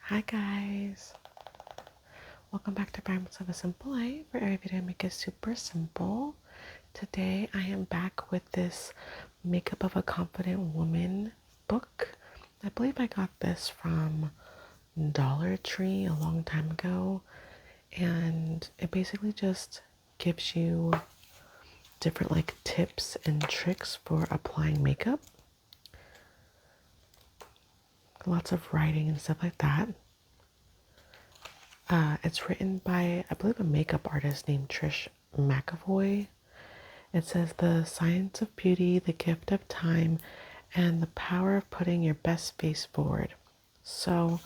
Hi guys, welcome back to Fragments of a Simple Life, where every video I make is super simple. Today I am back with this Makeup of a Confident Woman book. I believe I got this from Dollar Tree a long time ago, and it basically just gives you different tips and tricks for applying makeup. Lots of writing and stuff like that. It's written by, I believe, a makeup artist named Trish McAvoy. It says the science of beauty, the gift of time, and the power of putting your best face forward. So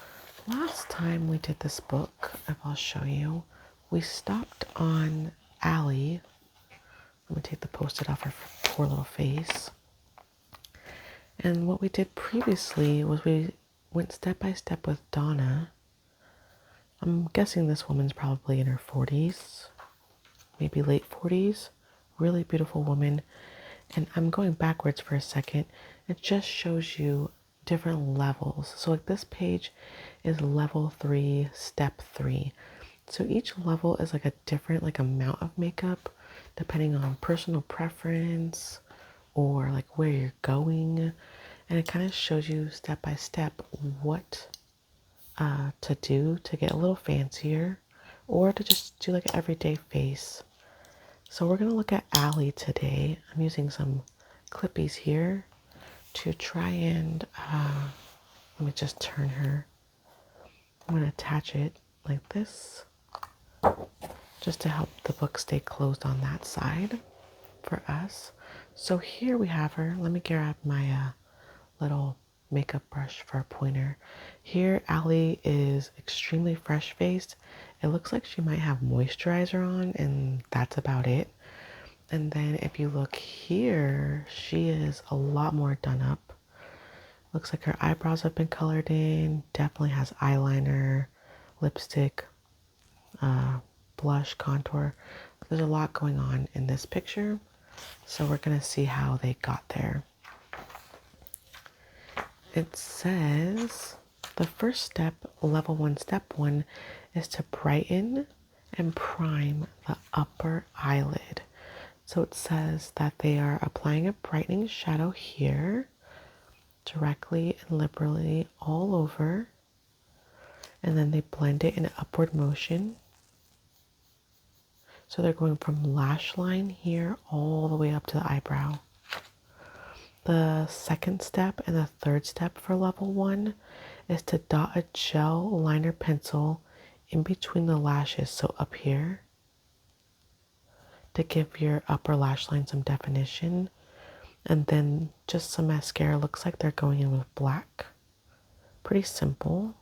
last time we did this book, if I'll show you, we stopped on Allie. Let me take the post-it off her poor little face. And what we did previously was we went step by step with Donna. I'm guessing this woman's probably in her 40s, maybe late 40s. Really beautiful woman. And I'm going backwards for a second. It just shows you different levels. So like this page is level 3, step 3. So each level is like a different amount of makeup depending on personal preference or like where you're going. And it kind of shows you step by step what to do to get a little fancier or to just do like an everyday face. So we're going to look at Allie today. I'm using some clippies here to try and, let me just turn her. I'm going to attach it like this just to help the book stay closed on that side for us. So here we have her. Let me grab my little makeup brush for a pointer. Here, Allie is extremely fresh faced. It looks like she might have moisturizer on, and that's about it. And then if you look here, she is a lot more done up. Looks like her eyebrows have been colored in. Definitely has eyeliner, lipstick, blush, contour. There's a lot going on in this picture. So we're going to see how they got there. It says the first step, level 1, step 1, is to brighten and prime the upper eyelid. So it says that they are applying a brightening shadow here, directly and liberally all over, and then they blend it in an upward motion. So they're going from lash line here all the way up to the eyebrow. The second step and the third step for level 1 is to dot a gel liner pencil in between the lashes, so up here, to give your upper lash line some definition. And then just some mascara. Looks like they're going in with black. Pretty simple.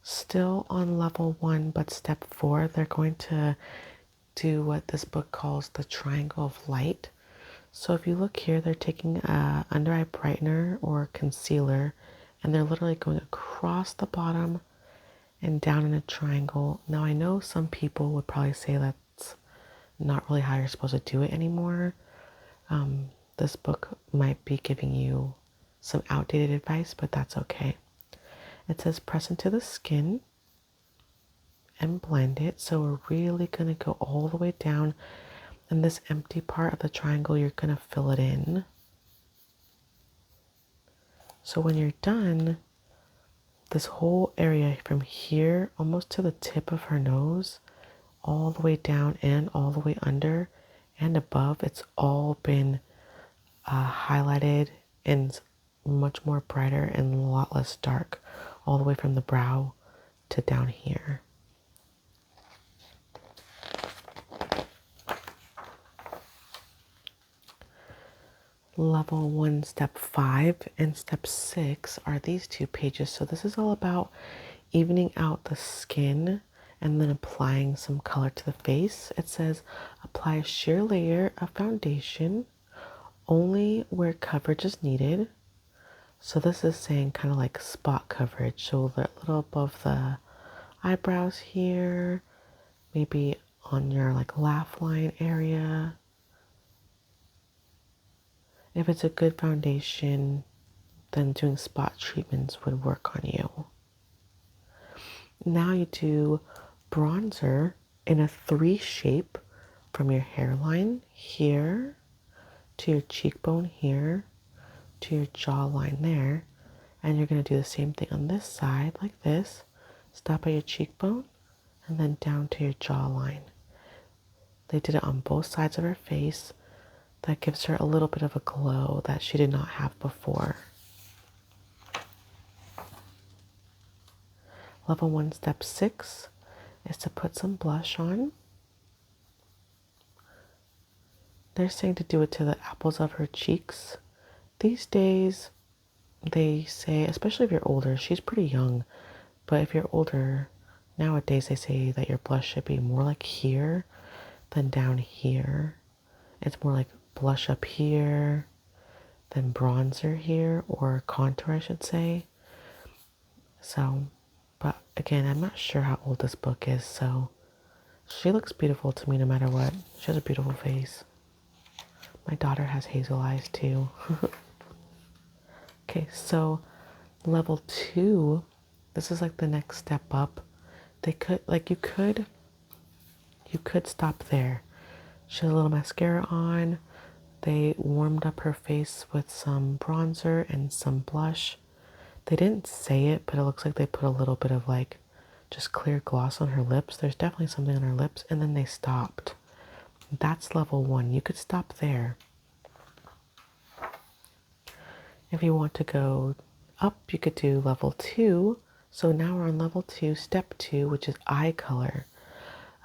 Still on level 1, but step 4, they're going to do what this book calls the triangle of light. So if you look here, they're taking a under eye brightener or concealer, and they're literally going across the bottom and down in a triangle. Now I know some people would probably say that's not really how you're supposed to do it anymore. This book might be giving you some outdated advice, but that's okay. It says press into the skin and blend it. So we're really going to go all the way down. And this empty part of the triangle, you're going to fill it in. So when you're done, this whole area from here almost to the tip of her nose, all the way down and all the way under and above, it's all been highlighted and much more brighter and a lot less dark, all the way from the brow to down here. Level 1, step 5 and step 6 are these 2 pages. So this is all about evening out the skin and then applying some color to the face. It says apply a sheer layer of foundation only where coverage is needed. So this is saying kind of like spot coverage. So a little above the eyebrows here, maybe on your laugh line area. If it's a good foundation, then doing spot treatments would work on you. Now you do bronzer in a 3 shape from your hairline here to your cheekbone here to your jawline there. And you're going to do the same thing on this side like this. Stop at your cheekbone and then down to your jawline. They did it on both sides of her face. That gives her a little bit of a glow that she did not have before. Level 1, step 6 is to put some blush on. They're saying to do it to the apples of her cheeks. These days, they say, especially if you're older, she's pretty young, but if you're older, nowadays they say that your blush should be more like here than down here. It's more like blush up here, then bronzer here, or contour, I should say. So, but again, I'm not sure how old this book is, so she looks beautiful to me no matter what. She has a beautiful face. My daughter has hazel eyes too. Okay, so level 2, this is like the next step up. They could, like you could stop there. She has a little mascara on. They warmed up her face with some bronzer and some blush. They didn't say it, but it looks like they put a little bit of like just clear gloss on her lips. There's definitely something on her lips, and then they stopped. That's level 1. You could stop there. If you want to go up, you could do level 2. So now we're on level 2, step 2, which is eye color.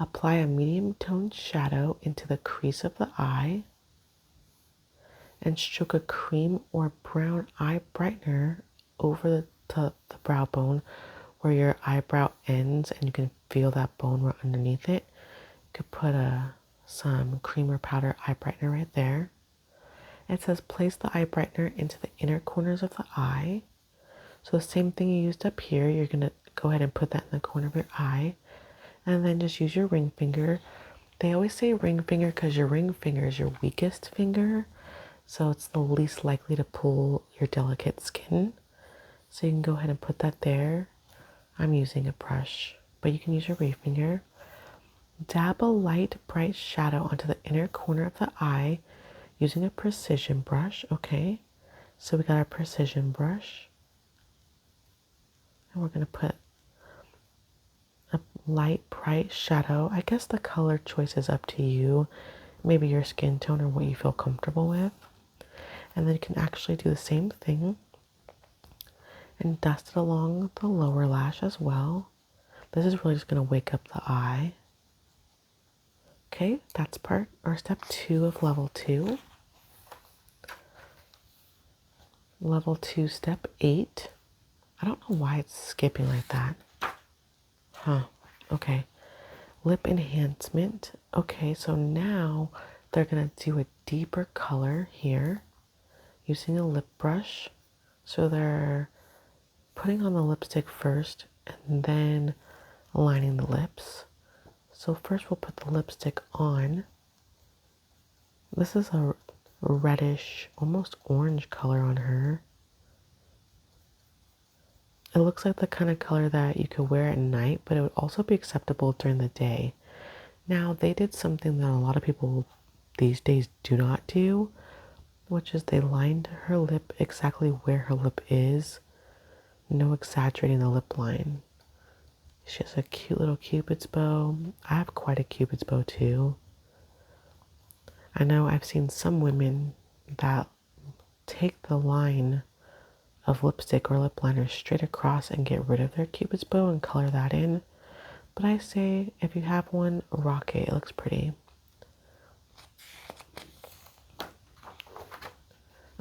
Apply a medium toned shadow into the crease of the eye and stroke a cream or brown eye brightener over the brow bone where your eyebrow ends, and you can feel that bone right underneath it. You could put some cream or powder eye brightener right there. It says place the eye brightener into the inner corners of the eye. So the same thing you used up here, you're going to go ahead and put that in the corner of your eye. And then just use your ring finger. They always say ring finger because your ring finger is your weakest finger. So it's the least likely to pull your delicate skin. So you can go ahead and put that there. I'm using a brush, but you can use your ring finger. Dab a light, bright shadow onto the inner corner of the eye using a precision brush. Okay, so we got our precision brush. And we're going to put a light, bright shadow. I guess the color choice is up to you. Maybe your skin tone or what you feel comfortable with. And then you can actually do the same thing and dust it along the lower lash as well. This is really just going to wake up the eye. Okay, that's part or step 2 of level 2. Level 2, step 8. I don't know why it's skipping like that. Huh, okay. Lip enhancement. Okay, so now they're going to do a deeper color here using a lip brush. So they're putting on the lipstick first and then lining the lips. So first we'll put the lipstick on. This is a reddish, almost orange color on her. It looks like the kind of color that you could wear at night, but it would also be acceptable during the day. Now, they did something that a lot of people these days do not do, which is they lined her lip exactly where her lip is. No exaggerating the lip line. She has a cute little cupid's bow. I have quite a cupid's bow too. I know I've seen some women that take the line of lipstick or lip liner straight across and get rid of their cupid's bow and color that in. But I say if you have one, rock it. It looks pretty.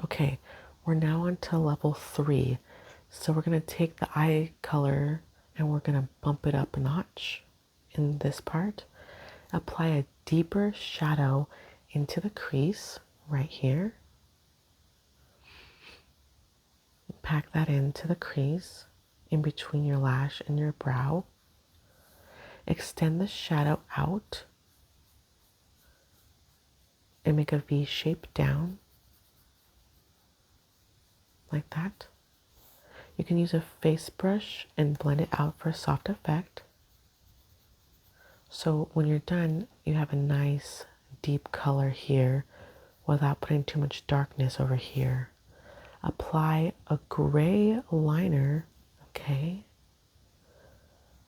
Okay, we're now on to level 3. So we're going to take the eye color and we're going to bump it up a notch in this part. Apply a deeper shadow into the crease right here. Pack that into the crease in between your lash and your brow. Extend the shadow out and make a V shape down like that. You can use a face brush and blend it out for a soft effect. So when you're done, you have a nice deep color here without putting too much darkness over here. Apply a gray liner, okay,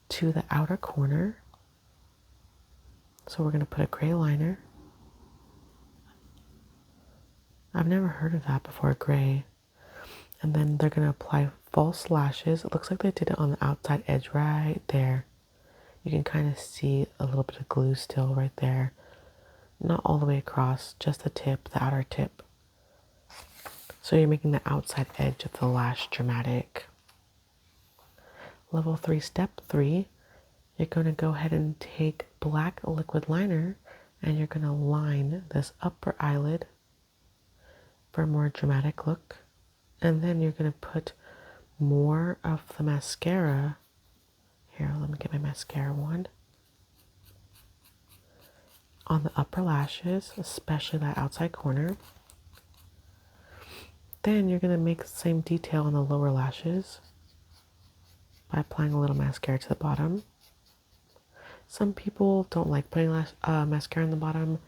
to the outer corner. So we're going to put a gray liner. I've never heard of that before, gray. And then they're going to apply false lashes. It looks like they did it on the outside edge right there. You can kind of see a little bit of glue still right there. Not all the way across, just the tip, the outer tip. So you're making the outside edge of the lash dramatic. Level 3, step 3, you're going to go ahead and take black liquid liner and you're going to line this upper eyelid for a more dramatic look. And then you're going to put more of the mascara. Here, let me get my mascara wand. On the upper lashes, especially that outside corner. Then you're going to make the same detail on the lower lashes by applying a little mascara to the bottom. Some people don't like putting mascara on the bottom.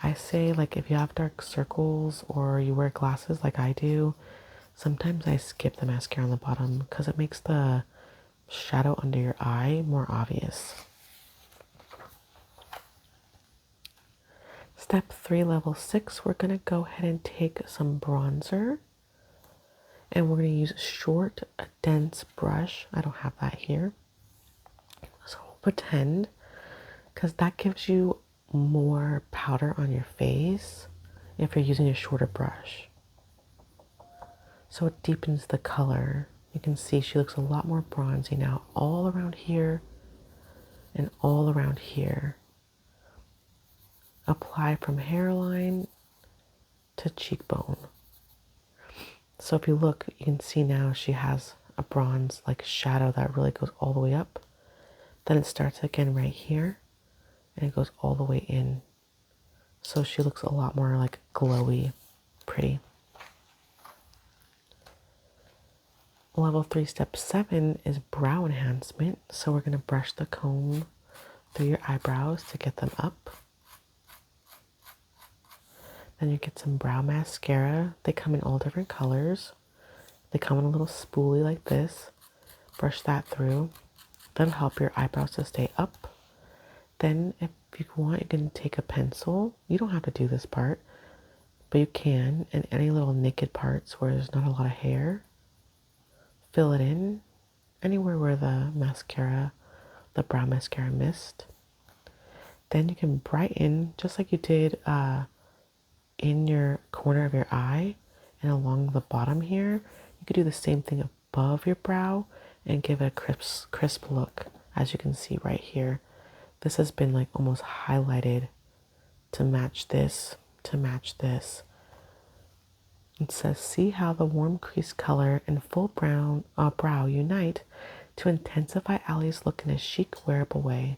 I say, like, if you have dark circles or you wear glasses like I do, sometimes I skip the mascara on the bottom because it makes the shadow under your eye more obvious. Step 3, level 6, we're going to go ahead and take some bronzer. And we're going to use a short, dense brush. I don't have that here. So we'll pretend, because that gives you more powder on your face if you're using a shorter brush. So it deepens the color. You can see she looks a lot more bronzy now, all around here and all around here. Apply from hairline to cheekbone. So if you look, you can see now she has a bronze like shadow that really goes all the way up. Then it starts again right here and it goes all the way in. So she looks a lot more like glowy, pretty. Level 3, step 7 is brow enhancement. So we're going to brush the comb through your eyebrows to get them up. Then you get some brow mascara. They come in all different colors. They come in a little spoolie like this. Brush that through. That'll help your eyebrows to stay up. Then if you want, you can take a pencil. You don't have to do this part, but you can. And any little naked parts where there's not a lot of hair, fill it in. Anywhere where the mascara, the brow mascara missed. Then you can brighten, just like you did in your corner of your eye and along the bottom here. You could do the same thing above your brow and give it a crisp look, as you can see right here. This has been like almost highlighted to match this, to match this. It says, see how the warm crease color and full brow unite to intensify Allie's look in a chic, wearable way.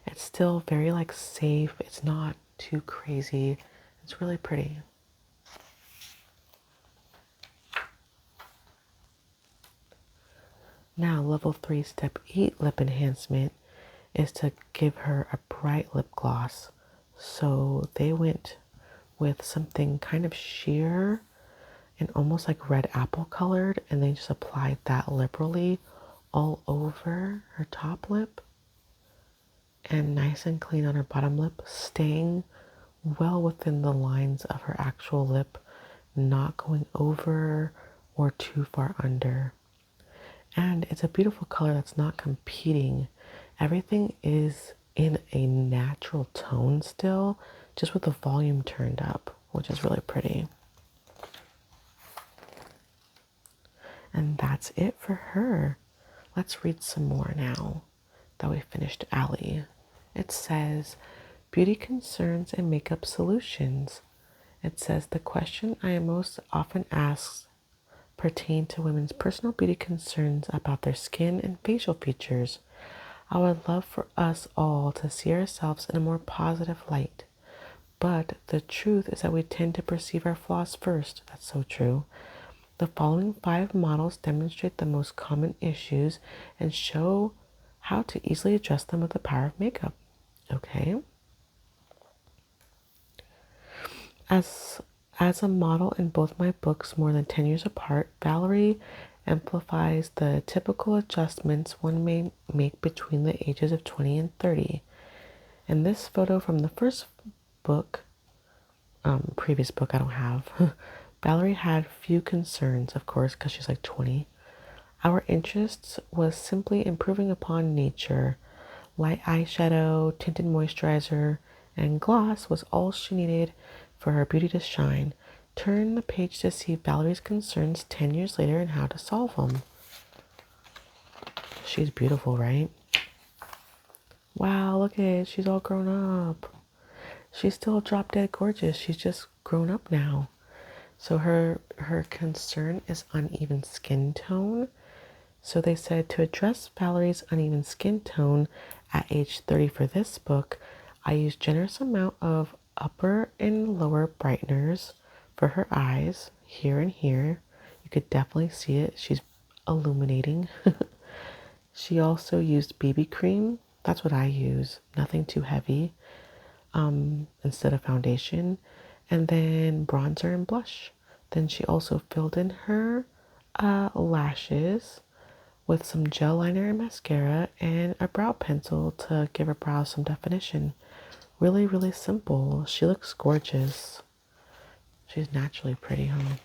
It's still very like safe. It's not too crazy. It's really pretty. Now, level 3, step 8 lip enhancement is to give her a bright lip gloss. So they went with something kind of sheer and almost like red apple colored, and they just applied that liberally all over her top lip and nice and clean on her bottom lip, staying well within the lines of her actual lip, not going over or too far under. And it's a beautiful color that's not competing. Everything is in a natural tone still, just with the volume turned up, which is really pretty. And that's it for her. Let's read some more now that we finished Allie. It says, beauty concerns and makeup solutions. It says, the question I am most often asked pertain to women's personal beauty concerns about their skin and facial features. I would love for us all to see ourselves in a more positive light. But the truth is that we tend to perceive our flaws first. That's so true. The following 5 models demonstrate the most common issues and show how to easily address them with the power of makeup. Okay. As a model in both my books more than 10 years apart, Valerie amplifies the typical adjustments one may make between the ages of 20 and 30. In this photo from the first book, previous book I don't have, Valerie had few concerns, of course, because she's like 20. Our interests was simply improving upon nature. Light eyeshadow, tinted moisturizer, and gloss was all she needed for her beauty to shine. Turn the page to see Valerie's concerns 10 years later and how to solve them. She's beautiful, right? Wow, look at it. She's all grown up. She's still drop dead gorgeous. She's just grown up now. So her concern is uneven skin tone. So they said to address Valerie's uneven skin tone at age 30 for this book, I used generous amount of upper and lower brighteners for her eyes, here and here. You could definitely see it. She's illuminating. She also used BB cream. That's what I use. Nothing too heavy. Instead of foundation. And then bronzer and blush. Then she also filled in her lashes with some gel liner and mascara and a brow pencil to give her brows some definition. Really, really simple. She looks gorgeous. She's naturally pretty, huh?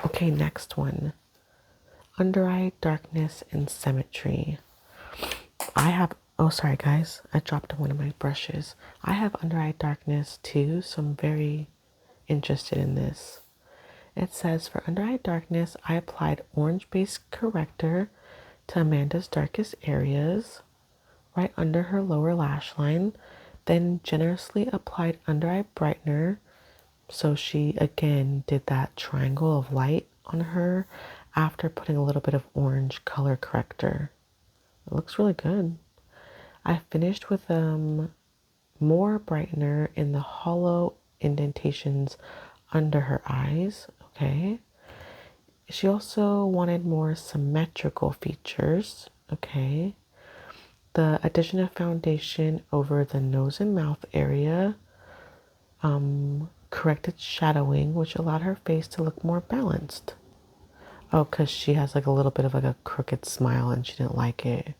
Okay, next one. Under eye darkness and symmetry. I have, oh, sorry guys, I dropped one of my brushes. I have under eye darkness too, so I'm very interested in this. It says for under eye darkness, I applied orange based corrector to Amanda's darkest areas, right under her lower lash line, then generously applied under eye brightener. So she again did that triangle of light on her after putting a little bit of orange color corrector. It looks really good. I finished with more brightener in the hollow indentations under her eyes. Okay. She also wanted more symmetrical features. Okay. The addition of foundation over the nose and mouth area corrected shadowing, which allowed her face to look more balanced. Oh, because she has like a little bit of like a crooked smile and she didn't like it.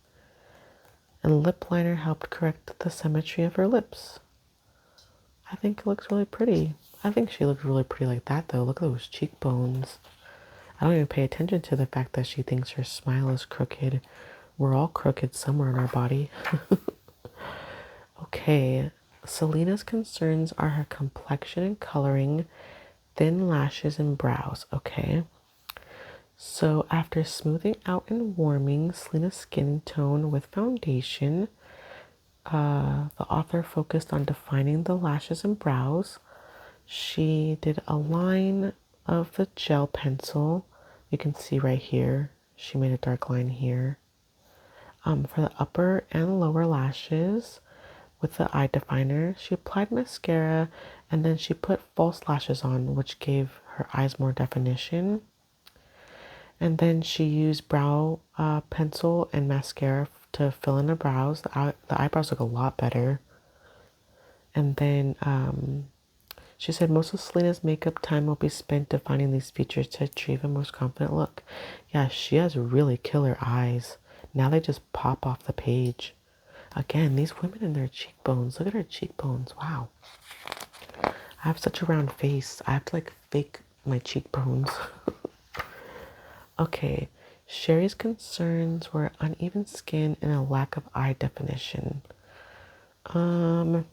And lip liner helped correct the symmetry of her lips. I think it looks really pretty. I think she looks really pretty like that though. Look at those cheekbones. I don't even pay attention to the fact that she thinks her smile is crooked. We're all crooked somewhere in our body. Okay, Selena's concerns are her complexion and coloring, thin lashes and brows. Okay. So after smoothing out and warming Selena's skin tone with foundation, the author focused on defining the lashes and brows. She did a line of the gel pencil. You can see right here. She made a dark line here. For the upper and lower lashes with the eye definer, she applied mascara and then she put false lashes on, which gave her eyes more definition. And then she used brow pencil and mascara to fill in the brows. The eyebrows look a lot better. And then she said most of Selena's makeup time will be spent defining these features to achieve a most confident look. Yeah, she has really killer eyes. Now they just pop off the page. Again, these women and their cheekbones. Look at her cheekbones. Wow. I have such a round face. I have to like fake my cheekbones. Okay. Sherry's concerns were uneven skin and a lack of eye definition. How am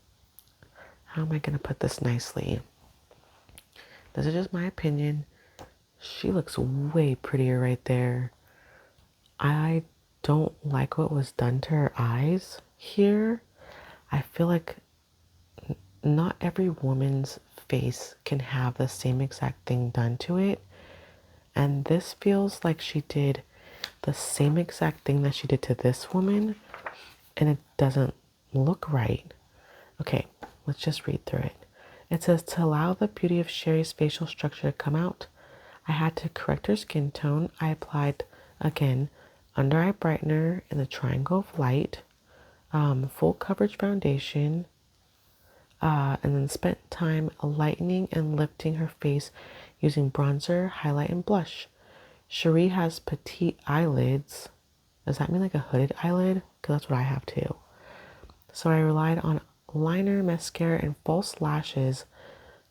I going to put this nicely? This is just my opinion. She looks way prettier right there. I don't like what was done to her eyes here. I feel like not every woman's face can have the same exact thing done to it. And this feels like she did the same exact thing that she did to this woman. And it doesn't look right. Okay, let's just read through it. It says, to allow the beauty of Sherry's facial structure to come out, I had to correct her skin tone. I applied, again, under eye brightener in the Triangle of Light, full coverage foundation, and then spent time lightening and lifting her face using bronzer, highlight, and blush. Cherie has petite eyelids. Does that mean like a hooded eyelid? Because that's what I have too. So I relied on liner, mascara, and false lashes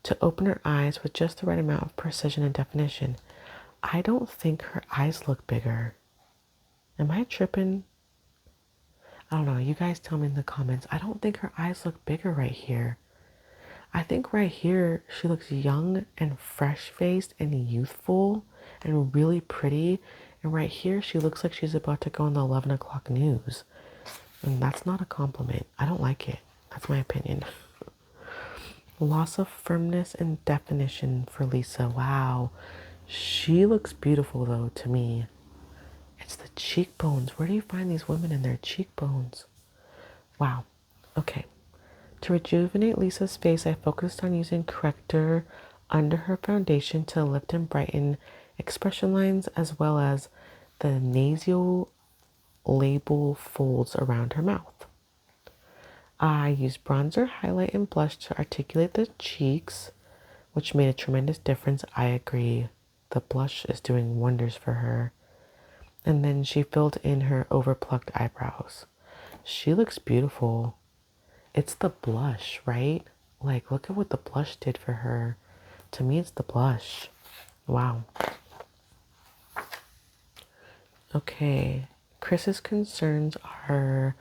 to open her eyes with just the right amount of precision and definition. I don't think her eyes look bigger. Am I tripping? I don't know. You guys tell me in the comments. I don't think her eyes look bigger right here. I think right here she looks young and fresh-faced and youthful and really pretty. And right here she looks like she's about to go on the 11 o'clock news. And that's not a compliment. I don't like it. That's my opinion. Loss of firmness and definition for Lisa. Wow. She looks beautiful though to me. It's the cheekbones. Where do you find these women in their cheekbones? Wow. Okay. To rejuvenate Lisa's face, I focused on using corrector under her foundation to lift and brighten expression lines as well as the nasal label folds around her mouth. I used bronzer, highlight, and blush to articulate the cheeks, which made a tremendous difference. I agree. The blush is doing wonders for her. And then she filled in her overplucked eyebrows. She looks beautiful. It's the blush, right? Like, look at what the blush did for her. To me, it's the blush. Wow. Okay. Chris's concerns are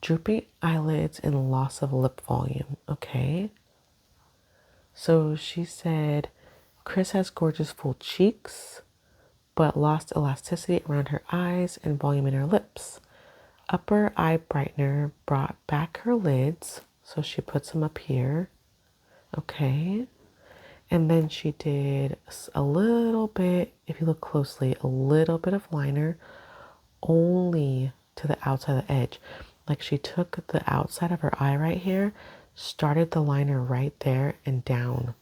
droopy eyelids and loss of lip volume. Okay. So she said, Chris has gorgeous full cheeks, but lost elasticity around her eyes and volume in her lips. Upper eye brightener brought back her lids, so she puts them up here. Okay. And then she did a little bit, if you look closely, a little bit of liner only to the outside of the edge. Like she took the outside of her eye right here, started the liner right there and down.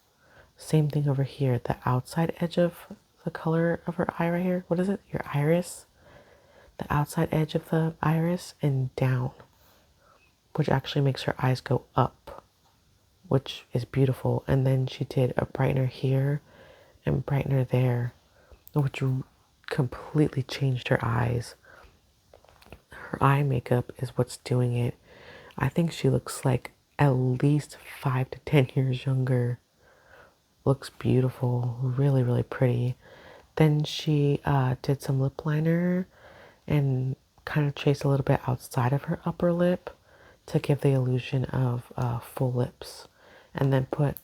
Same thing over here, the outside edge of the color of her eye right here. What is it? Your iris? The outside edge of the iris and down, which actually makes her eyes go up, which is beautiful. And then she did a brightener here and brightener there, which completely changed her eyes. Her eye makeup is what's doing it. I think she looks like at least 5 to 10 years younger. Looks beautiful, really, really pretty. Then she did some lip liner and kind of traced a little bit outside of her upper lip to give the illusion of full lips, and then put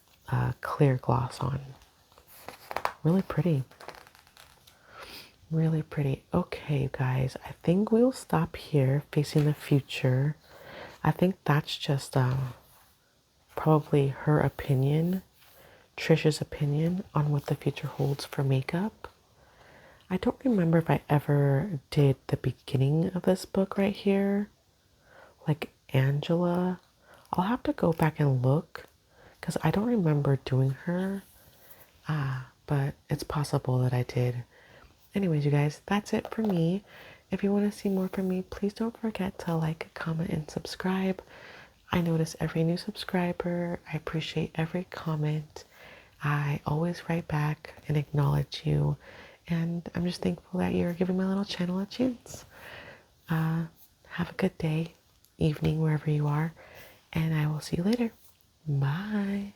clear gloss on. Really pretty. Really pretty. Okay, guys, I think we'll stop here, facing the future. I think that's just probably her opinion, Trisha's opinion on what the future holds for makeup. I don't remember if I ever did the beginning of this book right here, like Angela. I'll have to go back and look because I don't remember doing her. But it's possible that I did. Anyways, you guys, that's it for me. If you want to see more from me, please don't forget to like, comment, and subscribe. I notice every new subscriber. I appreciate every comment. I always write back and acknowledge you. And I'm just thankful that you're giving my little channel a chance. Have a good day, evening, wherever you are. And I will see you later. Bye.